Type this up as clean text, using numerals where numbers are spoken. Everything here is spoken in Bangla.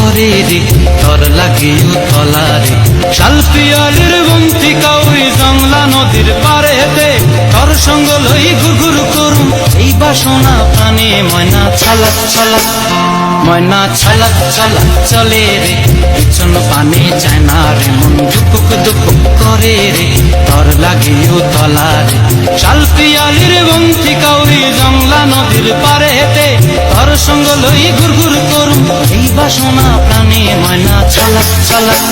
করে রে তর লাগে উতলা রে। শালপিয়ালির বন্তি কাউরি জংলা নদীর পারেতে তর সঙ্গ লই ঘুরঘুর করুম এই বাসনা প্রাণে। ময়না ছালাক ছালাক ময়না ছালাক ছালাক চলে রে পিছন পানে যায় না রে। মন দুপুক দুপুক করে রে তর লাগে উতলা রে। শালপিয়ালির বন্তি কাউরি জংলা নদীর পারেতে তর সঙ্গ লই ঘুরঘুর করুম এই বাসনা প্রাণে। ময়না ছালাক ছালাক।